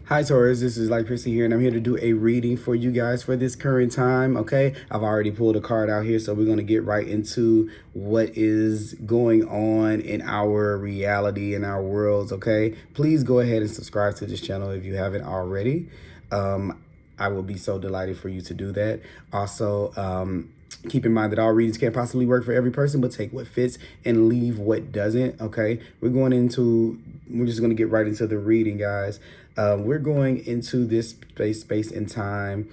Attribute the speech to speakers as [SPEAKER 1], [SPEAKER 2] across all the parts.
[SPEAKER 1] Hi Taurus, this is Thelightchrissy here, and I'm here to do a reading for you guys for this current time, okay? I've already pulled a card out here, so we're going to get right into what is going on in our reality, in our worlds, okay? Please go ahead and subscribe to this channel if you haven't already. I will be so delighted for you to do that. Also, keep in mind that all readings can't possibly work for every person, but take what fits and leave what doesn't, okay? We're just going to get right into the reading, guys. We're going into this space and time,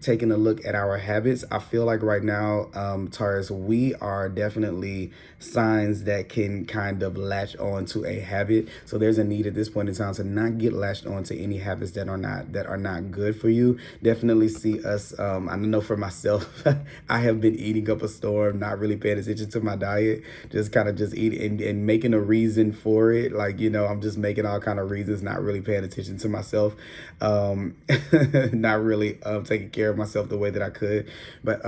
[SPEAKER 1] taking a look at our habits. I feel like right now, Taurus, we are definitely signs that can kind of latch on to a habit. So there's a need at this point in time to not get latched on to any habits that are not good for you. Definitely see us. I know for myself, I have been eating up a storm, not really paying attention to my diet, just kind of just eating and making a reason for it. Like, you know, I'm just making all kind of reasons, not really paying attention to myself, not really taking care of myself the way that I could. But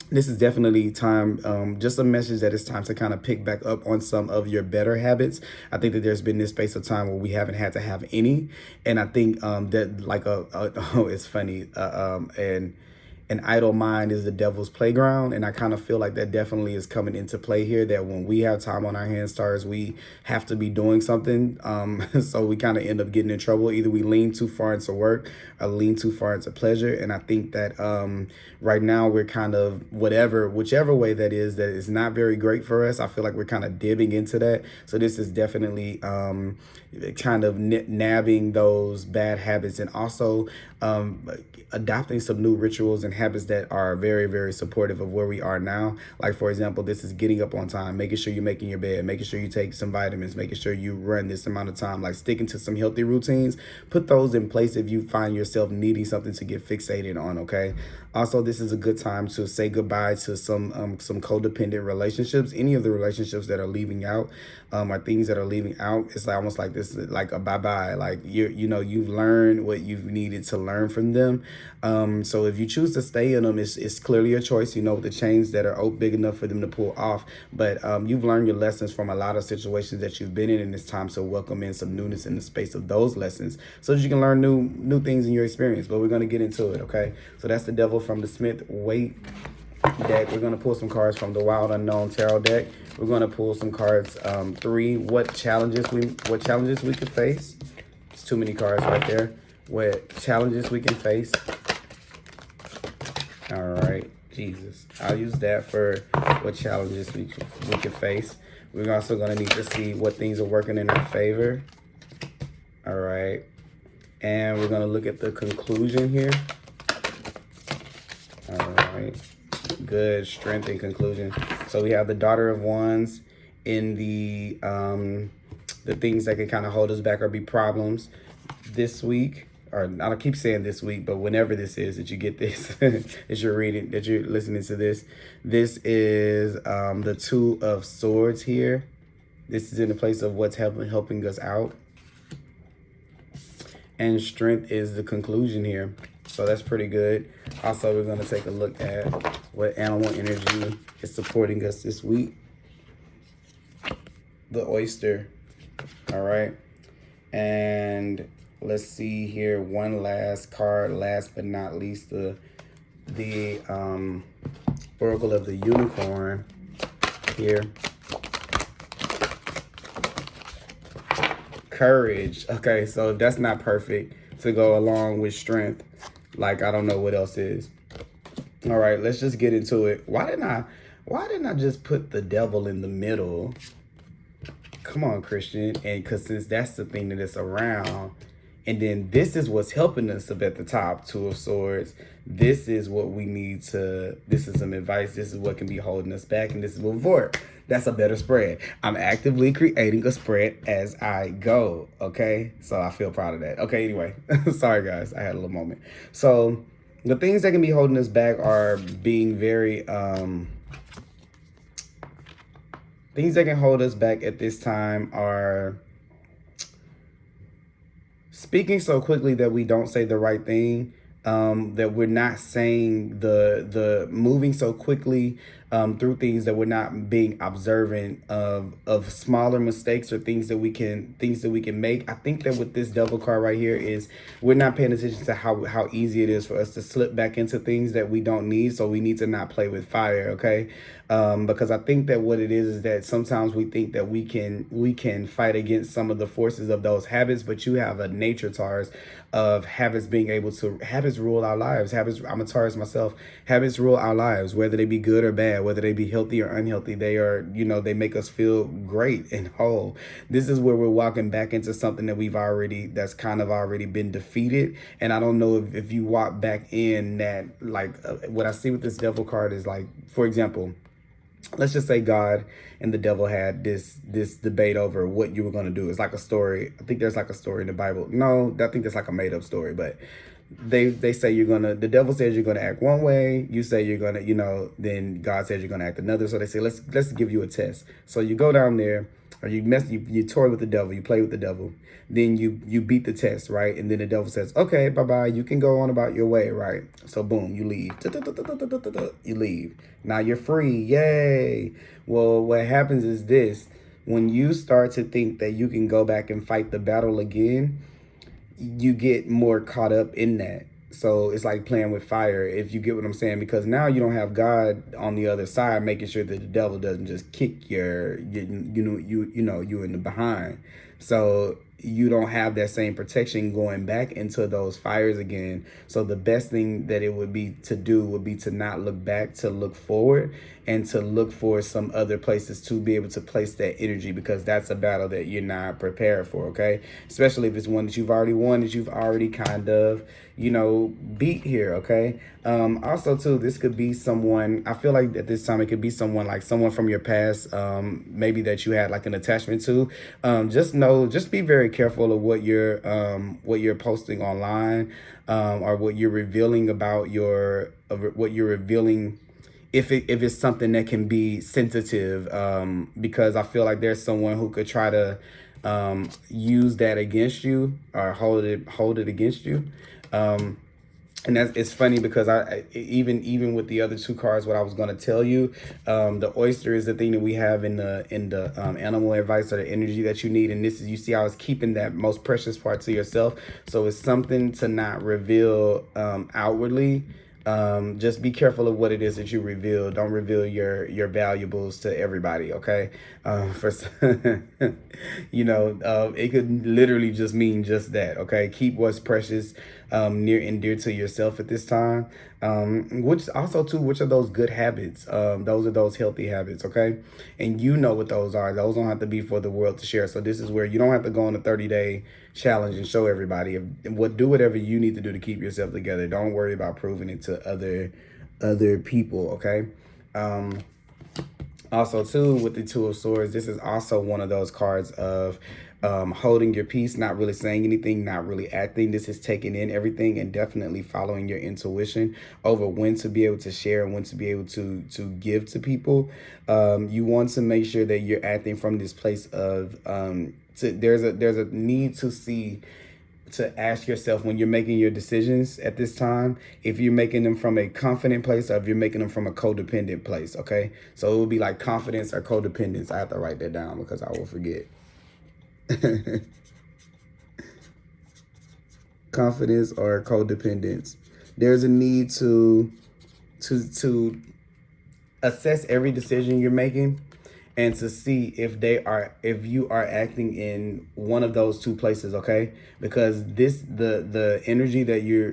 [SPEAKER 1] this is definitely time, just a message that it's time to kind of pick back up on some of your better habits. I think that there's been this space of time where we haven't had to have any. And I think that like oh, it's funny. And an idle mind is the devil's playground. And I kind of feel like that definitely is coming into play here, that when we have time on our hands, stars, we have to be doing something. So we kind of end up getting in trouble. Either we lean too far into work or lean too far into pleasure. And I think that right now we're kind of whichever way that is not very great for us. I feel like we're kind of dibbing into that. So this is definitely kind of nabbing those bad habits, and also adopting some new rituals and habits that are very, very supportive of where we are now. Like, for example, this is getting up on time, making sure you're making your bed, making sure you take some vitamins, making sure you run this amount of time, like sticking to some healthy routines. Put those in place if you find yourself needing something to get fixated on, okay? Also, this is a good time to say goodbye to some codependent relationships. Any of the relationships that are leaving out, or things that are leaving out, it's like almost like this, like a bye-bye. Like you've learned what you've needed to learn from them. So if you choose to stay in them, it's clearly a choice. You know, the chains that are big enough for them to pull off. But you've learned your lessons from a lot of situations that you've been in, and it's time to welcome in some newness in the space of those lessons, so that you can learn new things in your experience. But we're gonna get into it, okay? So that's the Devil from the Smith Waite deck. We're gonna pull some cards from the Wild Unknown Tarot deck. We're gonna pull some cards. 3, what challenges we could face. It's too many cards right there. What challenges we can face. All right, Jesus. I'll use that for what challenges we can face. We're also gonna need to see what things are working in our favor. All right, and we're gonna look at the conclusion here. All right, good, strength and conclusion. So we have the Daughter of Wands in the things that can kind of hold us back or be problems this week. Or I don't keep saying this week, but whenever this is that you get this, that you're reading, that you're listening to this. This is the Two of Swords here. This is in the place of what's helping us out. And strength is the conclusion here. So that's pretty good. Also, we're going to take a look at what animal energy is supporting us this week. The oyster. All right. And let's see here. One last card, last but not least, the Oracle of the Unicorn here. Courage. Okay, so if that's not perfect to go along with strength, like I don't know what else is. All right, let's just get into it. Why didn't I just put the Devil in the middle? Come on, Christian. And because since that's the thing that it's around, and then this is what's helping us up at the top, Two of Swords. This is what we need to, this is some advice. This is what can be holding us back, and this is moving forward. That's a better spread. I'm actively creating a spread as I go, okay? So I feel proud of that. Okay, anyway, sorry guys, I had a little moment. So the things that can be holding us back are being very, things that can hold us back at this time are speaking so quickly that we don't say the right thing, that we're not saying the moving so quickly through things that we're not being observant of smaller mistakes or things that we can make. I think that with this devil card right here is we're not paying attention to how easy it is for us to slip back into things that we don't need. So we need to not play with fire, okay? Because I think that what it is that sometimes we think that we can fight against some of the forces of those habits, but you have a nature, Taurus, of habits being able to habits rule our lives. Habits, I'm a Taurus myself. Habits rule our lives, whether they be good or bad, whether they be healthy or unhealthy. They are, they make us feel great and whole. This is where we're walking back into something that that's kind of already been defeated. And I don't know if you walk back in that, like, what I see with this devil card is like, for example, let's just say God and the devil had this debate over what you were going to do. It's like a story. I think there's like a story in the Bible. No, I think that's like a made up story, but they say the devil says you're gonna act one way, you say you're gonna, then God says you're gonna act another. So they say, let's give you a test. So you go down there, or you toy with the devil, you play with the devil, then you beat the test, right? And then the devil says, okay, bye-bye, you can go on about your way, right? So boom, you leave. You leave. Now you're free, yay. Well, what happens is this: when you start to think that you can go back and fight the battle again, you get more caught up in that. So it's like playing with fire, if you get what I'm saying, because now you don't have God on the other side making sure that the devil doesn't just kick you in the behind. So you don't have that same protection going back into those fires again. So the best thing that it would be to do would be to not look back, to look forward, and to look for some other places to be able to place that energy, because that's a battle that you're not prepared for, okay? Especially if it's one that you've already won, that you've already kind of, beat here, okay? Also, too, this could be someone, I feel like at this time it could be someone from your past, maybe that you had like an attachment to. Just be very careful of what you're posting online, or what you're revealing about what you're revealing, if it's something that can be sensitive, because I feel like there's someone who could try to use that against you, or hold it against you. And it's funny because even with the other two cards, what I was going to tell you, the oyster is the thing that we have in the animal advice, or the energy that you need. And this is, you see, I was keeping that most precious part to yourself. So it's something to not reveal outwardly. Just be careful of what it is that you reveal. Don't reveal your valuables to everybody, okay? It could literally just mean just that, okay? Keep what's precious near and dear to yourself at this time. Which are those good habits? Those are those healthy habits, okay? And you know what those are. Those don't have to be for the world to share. So this is where you don't have to go on a 30-day challenge and show everybody. Do whatever you need to do to keep yourself together. Don't worry about proving it to other people, okay? Also, too, with the Two of Swords, this is also one of those cards of holding your peace, not really saying anything, not really acting. This is taking in everything and definitely following your intuition over when to be able to share and when to be able to give to people. You want to make sure that you're acting from this place of there's a need to ask yourself, when you're making your decisions at this time, if you're making them from a confident place or if you're making them from a codependent place, okay? So it would be like confidence or codependence. I have to write that down because I will forget. Confidence or codependence. There's a need to assess every decision you're making, and to see if you are acting in one of those two places, okay? Because the energy that you're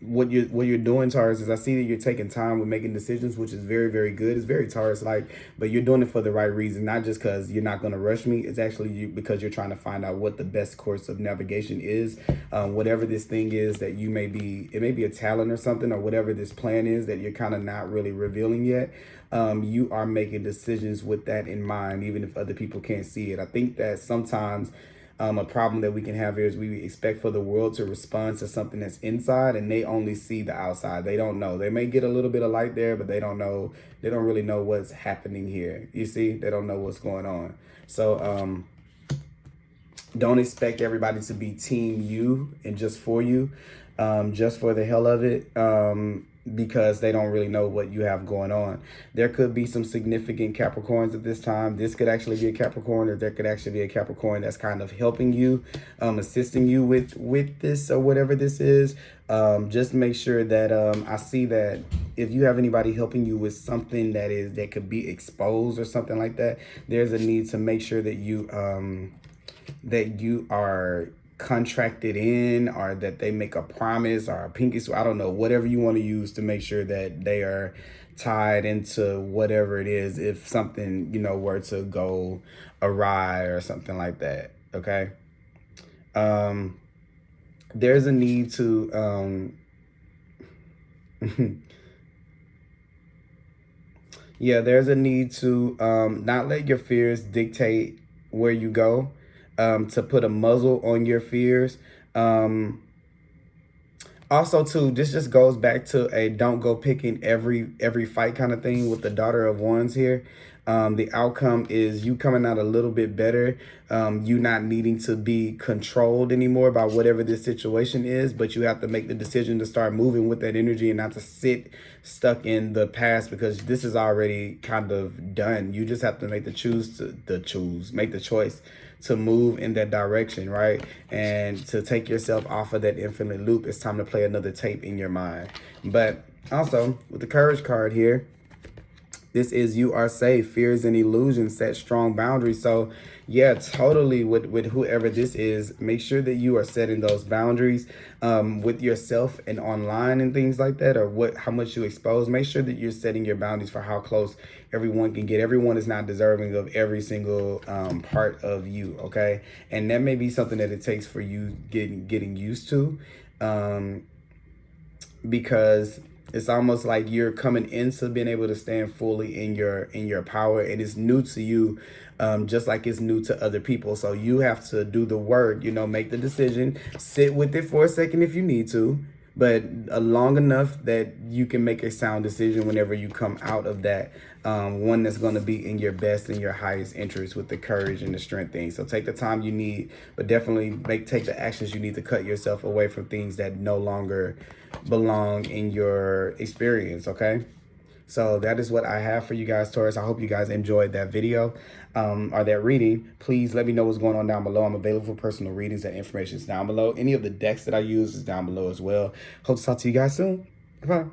[SPEAKER 1] what you're doing, Taurus, is I see that you're taking time with making decisions, which is very, very good. It's very Taurus like, but you're doing it for the right reason, not just because you're not going to rush me. It's actually because you're trying to find out what the best course of navigation is. Whatever this thing is that it may be a talent or something, or whatever this plan is that you're kind of not really revealing yet. You are making decisions with that in mind, even if other people can't see it. I think that sometimes a problem that we can have here is we expect for the world to respond to something that's inside, and they only see the outside. They don't know. They may get a little bit of light there, but they don't know. They don't really know what's happening here. You see, they don't know what's going on. So don't expect everybody to be team you and just for you, just for the hell of it. because they don't really know what you have going on. There could be some significant Capricorns at this time. This could actually be a Capricorn, or there could actually be a Capricorn that's kind of helping you, assisting you with this or whatever this is. Just make sure that I see that if you have anybody helping you with something that could be exposed or something like that, there's a need to make sure that you are contracted in, or that they make a promise or a pinky swear, I don't know, whatever you want to use to make sure that they are tied into whatever it is if something, you know, were to go awry or something like that. Okay. There's a need to yeah, there's a need to not let your fears dictate where you go, to put a muzzle on your fears. Also, too, this just goes back to a don't go picking every fight kind of thing with the Daughter of Wands here. The outcome is you coming out a little bit better. You not needing to be controlled anymore by whatever this situation is, but you have to make the decision to start moving with that energy and not to sit stuck in the past, because this is already kind of done. You just have to make make the choice to move in that direction, right? And to take yourself off of that infinite loop. It's time to play another tape in your mind. But also with the Courage card here, this is you are safe. Fears and illusions, set strong boundaries. So yeah, totally with whoever this is, make sure that you are setting those boundaries with yourself and online and things like that, or how much you expose. Make sure that you're setting your boundaries for how close everyone can get. Everyone is not deserving of every single part of you, okay? And that may be something that it takes for you getting used to, because it's almost like you're coming into being able to stand fully in your power, and it's new to you, just like it's new to other people. So you have to do the work, you know, make the decision, sit with it for a second if you need to, but long enough that you can make a sound decision whenever you come out of that, one that's going to be in your best and your highest interest with the courage and the strength thing. So take the time you need, but definitely take the actions you need to cut yourself away from things that no longer belong in your experience, okay? So that is what I have for you guys, Taurus. I hope you guys enjoyed that video or that reading. Please let me know what's going on down below. I'm available for personal readings. That information is down below. Any of the decks that I use is down below as well. Hope to talk to you guys soon. Bye.